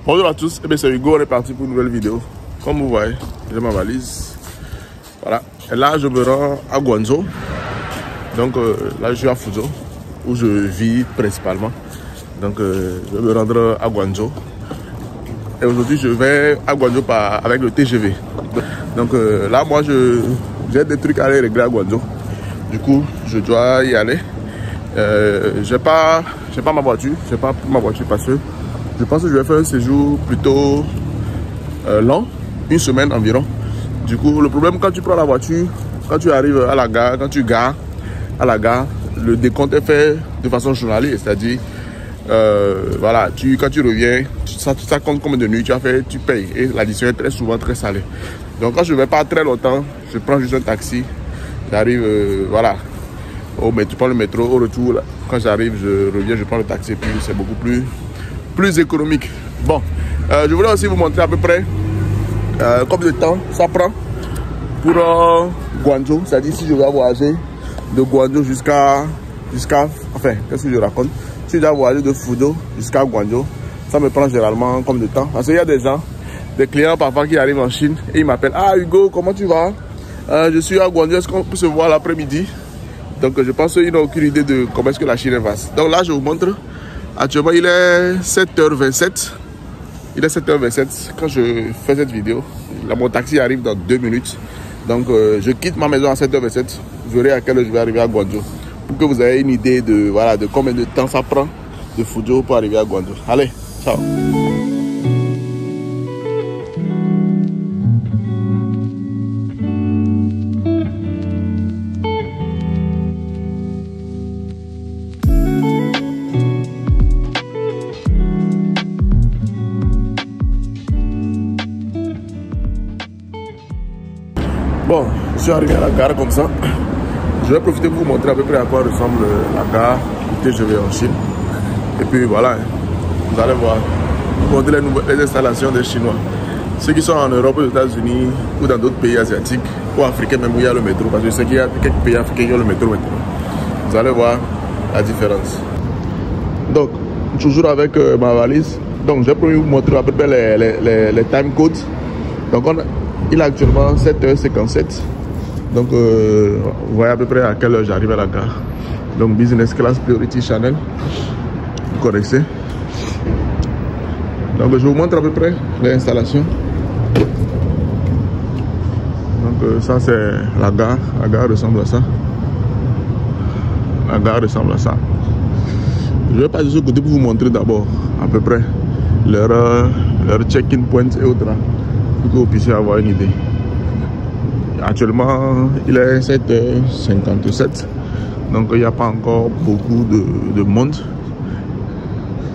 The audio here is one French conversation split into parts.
Bonjour à tous, c'est Hugo, on est parti pour une nouvelle vidéo. Comme vous voyez, j'ai ma valise. Voilà, et là je me rends à Guangzhou. Donc là je suis à Fuzhou, où je vis principalement. Donc je me rendre à Guangzhou. Et aujourd'hui je vais à Guangzhou avec le TGV. Donc là moi j'ai des trucs à aller régler à Guangzhou. Du coup je dois y aller. J'ai pas ma voiture, j'ai pas ma voiture parce que je pense que je vais faire un séjour plutôt long, une semaine environ. Du coup, le problème quand tu prends la voiture, quand tu arrives à la gare, quand tu gares à la gare, le décompte est fait de façon journalière, c'est-à-dire, voilà, quand tu reviens, ça compte combien de nuits tu as fait, tu payes. Et l'addition est très souvent très salée. Donc quand je ne vais pas très longtemps, je prends juste un taxi, j'arrive, voilà, tu prends le métro, au retour, quand j'arrive, je reviens, je prends le taxi, puis c'est beaucoup plus économique. Bon, je voulais aussi vous montrer à peu près combien de temps ça prend pour Guangzhou. C'est-à-dire si je dois voyager de Guangzhou jusqu'à enfin, qu'est-ce que je raconte? Si je dois voyager de Fuzhou jusqu'à Guangzhou, ça me prend généralement combien de temps? Parce qu'il y a des gens, des clients parfois qui arrivent en Chine et ils m'appellent: ah Hugo, comment tu vas? Je suis à Guangzhou, est-ce qu'on peut se voir l'après-midi? Donc je pense qu'ils n'ont aucune idée de comment est-ce que la Chine est vaste. Donc là je vous montre. Actuellement, il est 7h27. Il est 7h27 quand je fais cette vidéo. Là, mon taxi arrive dans 2 minutes. Donc, je quitte ma maison à 7h27. Je verrai à quelle heure je vais arriver à Guangzhou. Pour que vous ayez une idée de, voilà, de combien de temps ça prend de Fuzhou pour arriver à Guangzhou. Allez, ciao. Bon, je suis arrivé à la gare comme ça. Je vais profiter pour vous montrer à peu près à quoi ressemble la gare du TGV en Chine. Et puis voilà, vous allez voir, vous montrer les installations des Chinois. Ceux qui sont en Europe, aux États-Unis ou dans d'autres pays asiatiques ou africains même où il y a le métro, parce que je sais qu'il y a quelques pays africains qui ont le métro maintenant. Vous allez voir la différence. Donc, toujours avec ma valise. Donc, j'ai promis de vous montrer à peu près les time codes. Donc, il est actuellement 7h57. Donc, vous voyez à peu près à quelle heure j'arrive à la gare. Donc, Business Class Priority Channel. Vous connaissez. Donc, je vous montre à peu près l'installation. Donc, ça, c'est la gare. La gare ressemble à ça. La gare ressemble à ça. Je vais passer de ce côté pour vous montrer d'abord à peu près leur check-in point et autres. Pour que vous puissiez avoir une idée. Actuellement, il est 7h57. Donc, il n'y a pas encore beaucoup de monde.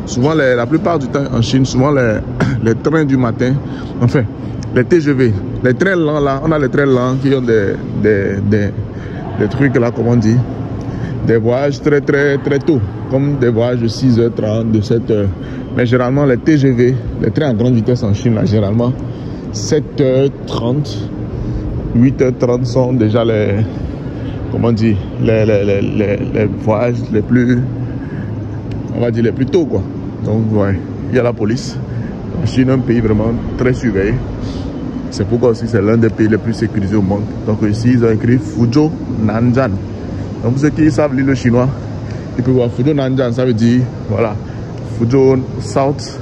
Souvent, la plupart du temps en Chine, souvent les trains du matin, enfin, les TGV, les trains lents là, on a les trains lents qui ont des trucs là, comment on dit, des voyages très tôt, comme des voyages de 6h30, de 7h. Mais généralement, les TGV, les trains à grande vitesse en Chine, là, généralement, 7h30, 8h30 sont déjà les voyages les plus, on va dire les plus tôt quoi. Donc ouais, il y a la police. La Chine est un pays vraiment très surveillé. C'est pourquoi aussi c'est l'un des pays les plus sécurisés au monde. Donc ici ils ont écrit Fuzhou Nanjiang. Donc pour ceux qui savent lire le chinois, ils peuvent voir Fuzhou Nanjiang, ça veut dire voilà, Fuzhou South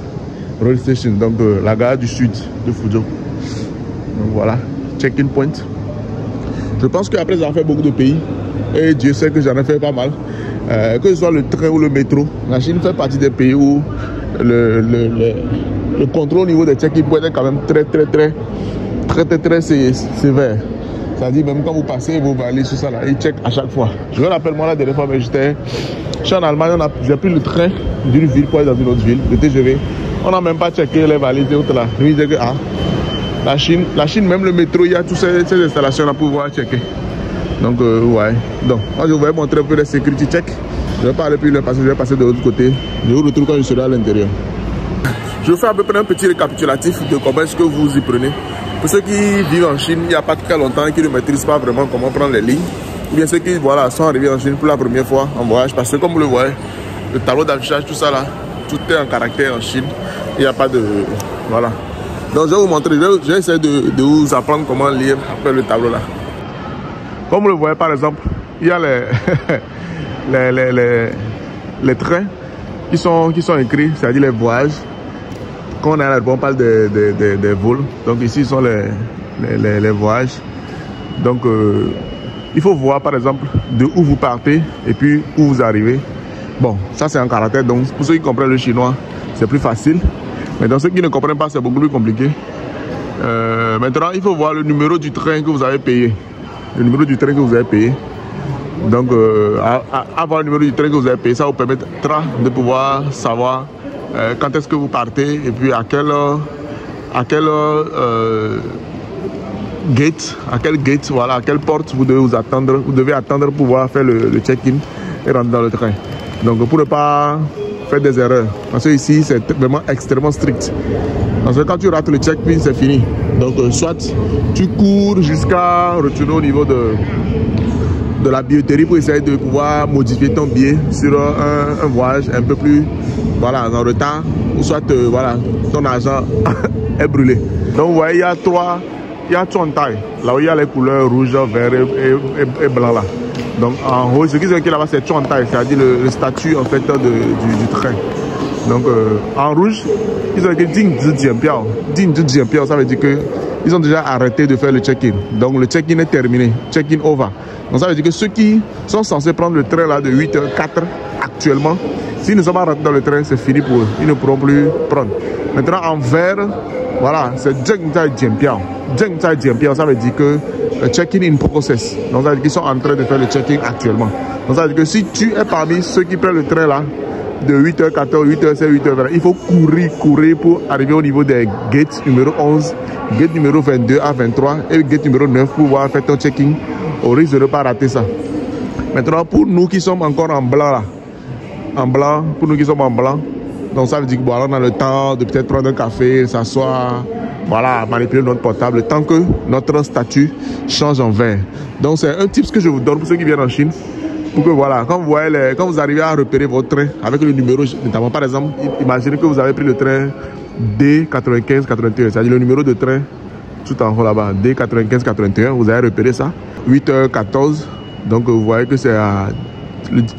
Rail Station, donc la gare du sud de Fuzhou. Donc voilà, check-in point. Je pense qu'après avoir fait beaucoup de pays, et Dieu sait que j'en ai fait pas mal, que ce soit le train ou le métro, la Chine fait partie des pays où le contrôle au niveau des check-in points est quand même très sévère. C'est-à-dire même quand vous passez vos valises, tout ça là, ils checkent à chaque fois. Je me rappelle moi la dernière fois, mais je suis en Allemagne, j'ai pris le train d'une ville pour aller dans une autre ville, le TGV. On n'a même pas checké les valises et autres là. Lui il disait que la Chine, même le métro, il y a toutes ces installations là pour pouvoir checker. Donc ouais. Donc moi je vais vous montrer un peu les security checks. Je vais pas aller plus loin parce que je vais passer de l'autre côté. Je vous retrouve quand je serai à l'intérieur. Je vais faire à peu près un petit récapitulatif de comment est-ce que vous y prenez. Pour ceux qui vivent en Chine il n'y a pas très longtemps, qui ne maîtrisent pas vraiment comment prendre les lignes, ou bien ceux qui voilà, sont arrivés en Chine pour la première fois en voyage, parce que comme vous le voyez, le tableau d'affichage, tout ça là, tout est en caractère en Chine. Il n'y a pas de... Voilà. Donc je vais vous montrer, je vais essayer de vous apprendre comment lire après le tableau là. Comme vous le voyez par exemple, il y a les trains qui sont écrits, c'est-à-dire les voyages. Quand on est à l'aéroport, on parle des vols. Donc ici, ce sont les voyages. Donc il faut voir par exemple de où vous partez et puis où vous arrivez. Bon, ça c'est en caractère. Donc pour ceux qui comprennent le chinois, c'est plus facile. Mais dans ceux qui ne comprennent pas, c'est beaucoup plus compliqué. Maintenant, il faut voir le numéro du train que vous avez payé. Le numéro du train que vous avez payé. Donc, avoir le numéro du train que vous avez payé, ça vous permettra de pouvoir savoir quand est-ce que vous partez et puis à quelle gate, voilà, à quelle porte vous devez vous attendre. Vous devez attendre pour pouvoir faire le check-in et rentrer dans le train. Donc, pour ne pas faire des erreurs, parce que ici c'est vraiment extrêmement strict. Parce que quand tu rates le check-in, c'est fini. Donc, soit tu cours jusqu'à retourner au niveau de la billetterie pour essayer de pouvoir modifier ton billet sur un voyage un peu plus, voilà, en retard, ou soit voilà, ton argent est brûlé. Donc vous voyez, il y a trois tailles, là où il y a les couleurs rouge, vert et blanc là. Donc en haut, ce qui est là-bas, c'est taille, c'est-à-dire le statut en fait du train. Donc en rouge, ils ont écrit Ding Zhi Jianpiao, ça veut dire que ils ont déjà arrêté de faire le check-in. Donc le check-in est terminé, check-in over. Donc ça veut dire que ceux qui sont censés prendre le train là de 8h04 actuellement, s'ils ne sont pas rentrés dans le train, c'est fini pour eux. Ils ne pourront plus prendre. Maintenant en vert, voilà, c'est Zheng Zai Jianpiao. Zheng Zai Jianpiao, ça veut dire que le check-in in process. Donc ça veut dire qu'ils sont en train de faire le check-in actuellement. Donc ça veut dire que si tu es parmi ceux qui prennent le train là, de 8h14, 8h16, 8h20, il faut courir pour arriver au niveau des gates numéro 11, gate numéro 22 à 23 et gate numéro 9 pour pouvoir faire ton check-in. Au risque de ne pas rater ça. Maintenant, pour nous qui sommes encore en blanc là, pour nous qui sommes en blanc, donc ça veut dire que voilà, on a le temps de peut-être prendre un café, s'asseoir, voilà, manipuler notre portable, le temps que notre statut change en vert. Donc c'est un tip que je vous donne pour ceux qui viennent en Chine. Pour que voilà, quand vous voyez quand vous arrivez à repérer votre train avec le numéro, notamment par exemple, imaginez que vous avez pris le train D95-81, c'est-à-dire le numéro de train tout en haut là-bas, D95-81, vous avez repéré ça, 8h14, donc vous voyez que c'est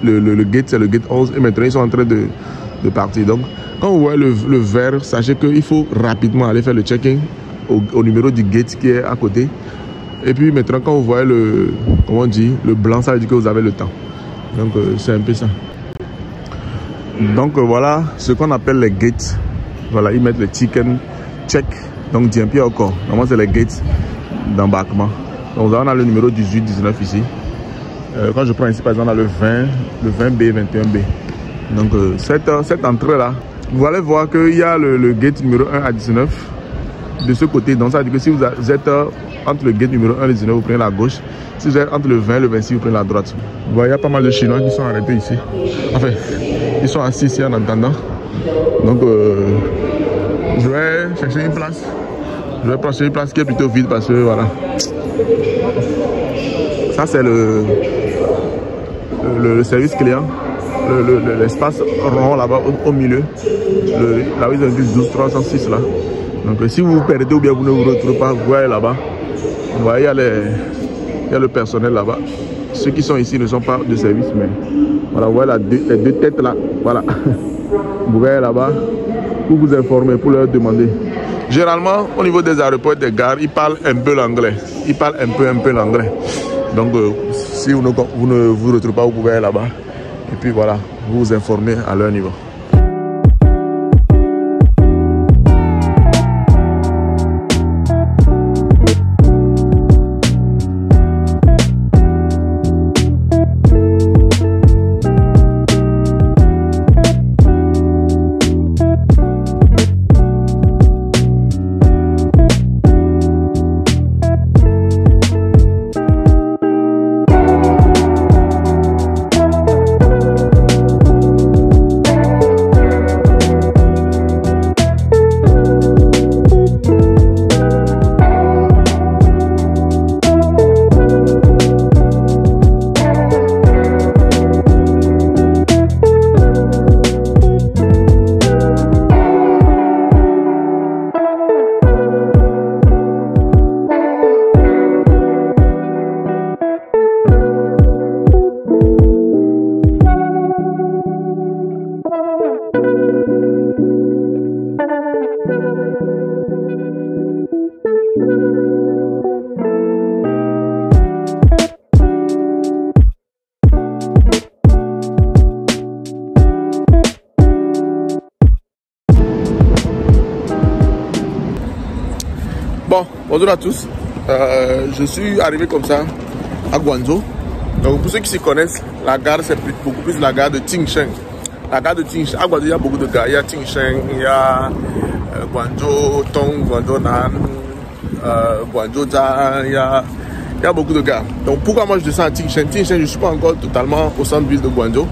le gate, c'est le gate 11, et maintenant ils sont en train de partir. Donc quand vous voyez le vert, sachez qu'il faut rapidement aller faire le check-in au numéro du gate qui est à côté. Et puis maintenant quand vous voyez le blanc, ça veut dire que vous avez le temps. Donc c'est un peu ça. Donc voilà ce qu'on appelle les gates. Voilà, ils mettent le chicken check. Donc Jianpiao encore. Normalement c'est les gates d'embarquement. Donc on a le numéro 18, 19 ici. Quand je prends ici par exemple on a le 20B, 21B. Donc cette entrée là, vous allez voir qu'il y a le gate numéro 1 à 19 de ce côté. Donc ça veut dire que si vous êtes entre le gate numéro 1 et le 19, vous prenez la gauche. Si vous êtes entre le 20 et le 26, vous prenez la droite. Vous voyez, il y a pas mal de Chinois qui sont arrêtés ici. Enfin, ils sont assis ici en attendant. Donc, je vais chercher une place. Je vais prendre une place qui est plutôt vide parce que voilà. Ça, c'est le service client. L'espace rond là-bas au milieu. Là où ils ont dit 12 306 là. Donc, si vous vous perdez ou bien vous ne vous retrouvez pas, vous voyez là-bas. Vous voyez, il y a le personnel là-bas. Ceux qui sont ici ne sont pas de service, mais voilà, vous voyez les deux têtes là. Voilà. Vous voyez là-bas pour vous informer, pour leur demander. Généralement, au niveau des aéroports et des gares, ils parlent un peu l'anglais. Ils parlent un peu l'anglais. Donc, si vous ne vous retrouvez pas, vous pouvez aller là-bas. Et puis voilà, vous vous informez à leur niveau. Bon, bonjour à tous. Je suis arrivé comme ça à Guangzhou. Donc pour ceux qui s'y connaissent, la gare c'est beaucoup plus la gare de Tingsheng. La gare de Tingsheng, à Guangzhou il y a beaucoup de gares. Il y a Tingsheng, il y a Guangzhou Tong, Guangzhou Nan, Guangzhou Zhan, il y a beaucoup de gares. Donc pourquoi moi je descends à Tingsheng? Tingsheng, je ne suis pas encore totalement au centre-ville de Guangzhou.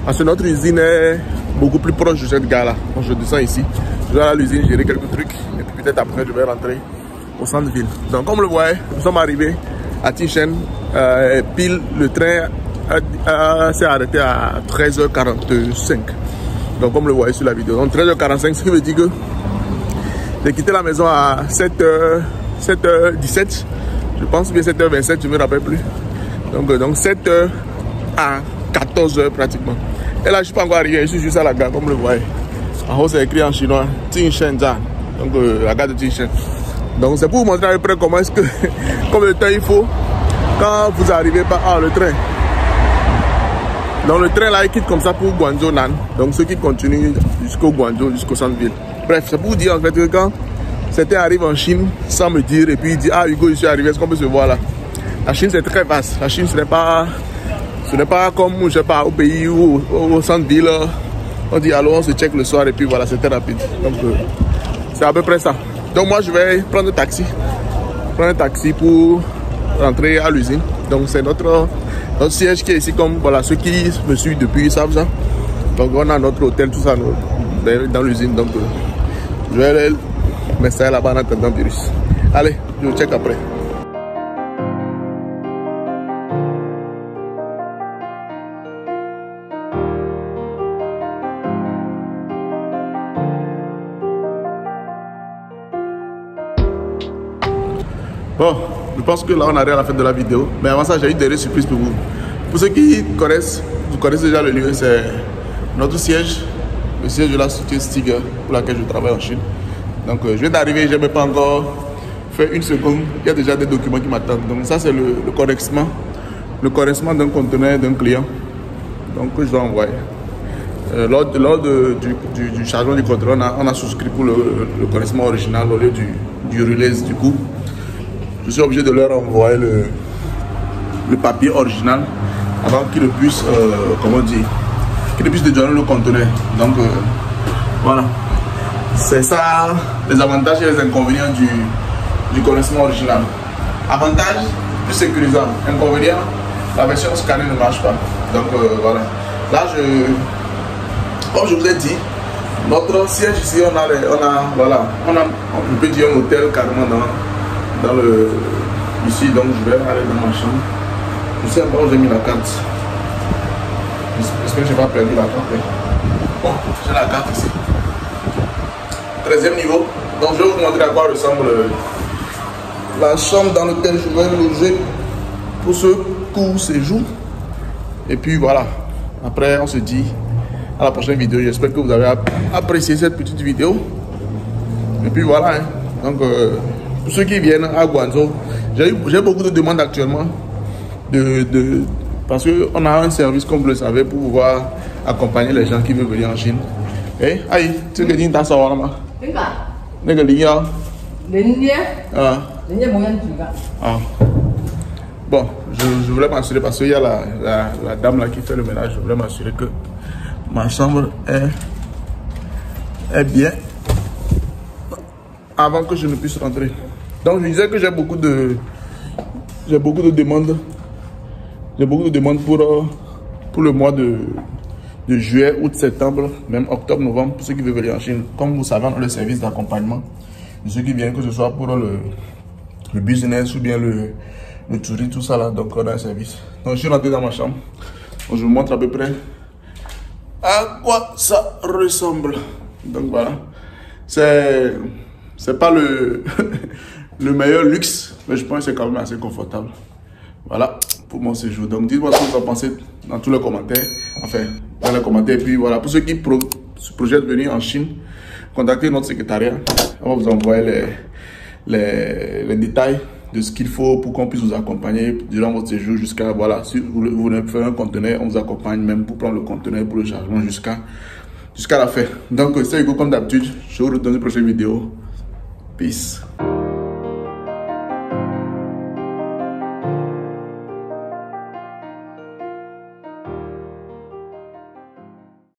Parce que notre usine est beaucoup plus proche de cette gare là. Donc je descends ici. Je vais à l'usine gérer quelques trucs. Et puis peut-être après je vais rentrer au centre-ville. Donc comme vous le voyez, nous sommes arrivés à Tingsheng. Pile le train s'est arrêté à 13h45. Donc comme vous le voyez sur la vidéo. Donc 13h45, ce qui veut dire que j'ai quitté la maison à 7h17. Je pense bien 7h27, je ne me rappelle plus. Donc 7h à 14h pratiquement. Et là je ne suis pas encore arrivé, je suis juste à la gare comme vous le voyez. En haut c'est écrit en chinois Tingsheng Zhan. Donc la gare de Tingsheng. Donc c'est pour vous montrer à peu près comment est-ce que comme le temps il faut quand vous arrivez par le train. Donc le train là il quitte comme ça pour Guangzhou Nan. Donc ceux qui continuent jusqu'au Guangzhou, jusqu'au centre-ville. Bref, c'est pour vous dire en fait que quand certains arrivent en Chine sans me dire et puis ils disent ah Hugo je suis arrivé, est-ce qu'on peut se voir là? La Chine c'est très vaste. La Chine ce n'est pas comme je sais pas au pays ou au centre-ville. On dit allô, on se check le soir et puis voilà, c'était rapide. Donc c'est à peu près ça. Donc moi je vais prendre un taxi pour rentrer à l'usine. Donc c'est notre siège qui est ici, comme voilà ceux qui me suivent depuis savent ça. Donc on a notre hôtel, tout ça dans l'usine. Donc je vais m'installer là-bas en attendant le virus. Allez, je vous check après. Bon, je pense que là on arrive à la fin de la vidéo. Mais avant ça, j'ai une dernière surprise pour vous. Pour ceux qui connaissent, vous connaissez déjà le lieu, c'est notre siège, le siège de la société Stiger pour laquelle je travaille en Chine. Donc je viens d'arriver, je n'ai pas encore fait une seconde. Il y a déjà des documents qui m'attendent. Donc ça c'est le correctement d'un conteneur d'un client. Donc que je dois envoyer. Lors du chargement du conteneur, on a souscrit pour le correctement original au lieu du release du coup. Je suis obligé de leur envoyer le papier original avant qu'ils ne puissent, qu'ils ne puissent dédouaner le conteneur. Donc voilà, c'est ça les avantages et les inconvénients du connaissement original. Avantage, plus sécurisant. Inconvénient, la version scannée ne marche pas. Donc voilà. Là, comme je vous ai dit, notre siège ici, on peut dire un hôtel carrément ici. Donc je vais aller dans ma chambre. Je sais pas où j'ai mis la carte. Est-ce que j'ai pas perdu la carte? Bon, j'ai la carte ici. 13e niveau. Donc je vais vous montrer à quoi ressemble la chambre dans laquelle je vais loger pour ce court séjour. Et puis voilà. Après on se dit à la prochaine vidéo. J'espère que vous avez apprécié cette petite vidéo. Et puis voilà. Hein. Donc pour ceux qui viennent à Guangzhou, j'ai beaucoup de demandes actuellement parce qu'on a un service, comme vous le savez, pour pouvoir accompagner les gens qui veulent venir en Chine. Eh, aïe, tu veux dire que tu as ça là? Bon, je voulais m'assurer parce qu'il y a la dame là qui fait le ménage. Je voulais m'assurer que ma chambre est bien avant que je ne puisse rentrer. Donc je disais que j'ai beaucoup de demandes. J'ai beaucoup de demandes pour le mois de juillet, août, septembre, même octobre, novembre, pour ceux qui veulent venir en Chine. Comme vous savez, on a le service d'accompagnement de ceux qui viennent, que ce soit pour le business ou bien le tourisme, tout ça là. Donc on a un service. Donc je suis rentré dans ma chambre. Donc, je vous montre à peu près à quoi ça ressemble. Donc voilà. C'est pas le meilleur luxe, mais je pense que c'est quand même assez confortable. Voilà pour mon séjour. Donc dites-moi ce que vous en pensez dans tous les commentaires. Enfin, dans les commentaires. Et puis voilà, pour ceux qui projettent venir en Chine, contactez notre secrétariat. On va vous envoyer les détails de ce qu'il faut pour qu'on puisse vous accompagner durant votre séjour jusqu'à, voilà, si vous voulez faire un conteneur, on vous accompagne même pour prendre le conteneur, pour le chargement jusqu'à la fin. Donc c'est Hugo comme d'habitude, je vous retrouve dans une prochaine vidéo. Peace.